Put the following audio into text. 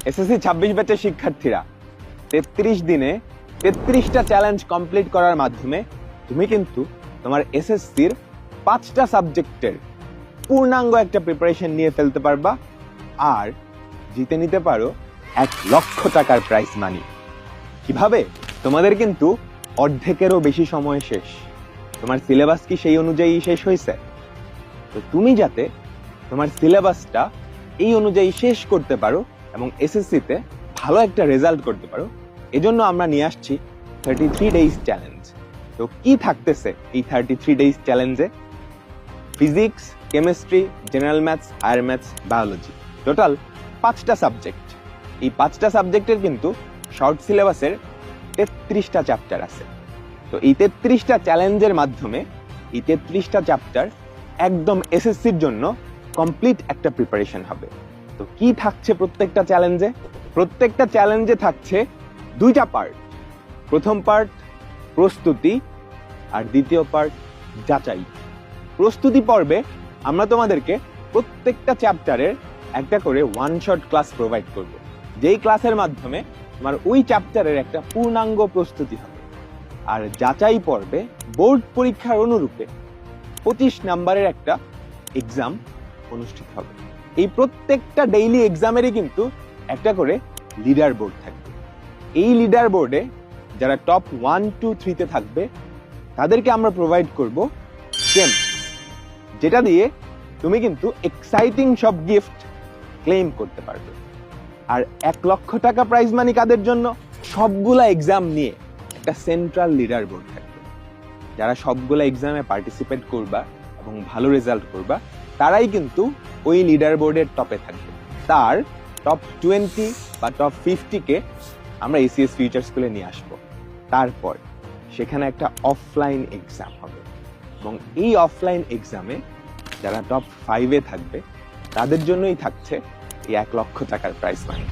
SSC 26 ব্যাচের শিক্ষার্থীরা 33 দিনে 33টা চ্যালেঞ্জ কমপ্লিট করার মাধ্যমে তুমি কিন্তু তোমার এসএসসির 5টা সাবজেক্টের পূর্ণাঙ্গ একটা প্রিপারেশন নিয়ে ফেলতে পারবা আর জিতে নিতে পারো 1 লক্ষ টাকার প্রাইজ মানি। কিভাবে? তোমাদের কিন্তু অর্ধেকেরও বেশি সময় শেষ। তোমার সিলেবাস কি সেই অনুযায়ী শেষ হয়েছে? তো তুমি যাতে তোমার সিলেবাসটা এই অনুযায়ী শেষ করতে পারো এবং এসএসসিতে ভালো একটা রেজাল্ট করতে পারো, এজন্য আমরা নিয়ে আসছি 33 ডেজ চ্যালেঞ্জ। তো কি থাকতেছে এই 33 ডেজ চ্যালেঞ্জে? Physics, chemistry, general maths, higher maths, biology, total 5টা সাবজেক্ট। এই 5টা সাবজেক্টের কিন্তু শর্ট সিলেবাসের 33টা চ্যাপ্টার আছে। তো এই 33টা চ্যালেঞ্জের মাধ্যমে এই 33টা চ্যাপ্টার একদম এসএসসির জন্য কমপ্লিট একটা প্রিপারেশন হবে। তো কি থাকছে প্রত্যেকটা চ্যালেঞ্জে? প্রত্যেকটা চ্যালেঞ্জে থাকছে 2টা পার্ট। প্রথম পার্ট প্রস্তুতি আর দ্বিতীয় পার্ট যাচাই। প্রস্তুতি পর্বে আমরা তোমাদেরকে প্রত্যেকটা চ্যাপ্টারের একটা করে ওয়ান শট ক্লাস প্রোভাইড করব, যেই ক্লাসের মাধ্যমে তোমার ওই চ্যাপ্টারের একটা পূর্ণাঙ্গ প্রস্তুতি হবে। আর যাচাই পর্বে বোর্ড পরীক্ষার অনুরূপে 25 নাম্বারের একটা এক্সাম অনুষ্ঠিত হবে। এই প্রত্যেকটা ডেইলি এক্সামেরই কিন্তু একটা করে লিডার বোর্ড থাকবে। এই লিডার বোর্ডে যারা টপ 1, 2, 3 তে থাকবে তাদেরকে আমরা প্রোভাইড করব গেমস, যেটা দিয়ে তুমি কিন্তু এক্সাইটিং সব গিফট ক্লেম করতে পারবে। আর 1 লক্ষ টাকা প্রাইজ মানি কাদের জন্য? সবগুলা এক্সাম নিয়ে একটা সেন্ট্রাল লিডার বোর্ড থাকবে। যারা সবগুলা এক্সামে পার্টিসিপেট করবা এবং ভালো রেজাল্ট করবা তারাই কিন্তু ওই লিডার বোর্ডের টপে থাকবে। তার টপ 20 বা টপ 50 কে আমরা এসিএস ফিউচার স্কুলে নিয়ে আসবো। তারপর সেখানে একটা অফলাইন এক্সাম হবে এবং এই অফলাইন এক্সামে যারা টপ 5 এ থাকবে তাদের জন্যই থাকছে এই 1 লক্ষ টাকার প্রাইজ মানি।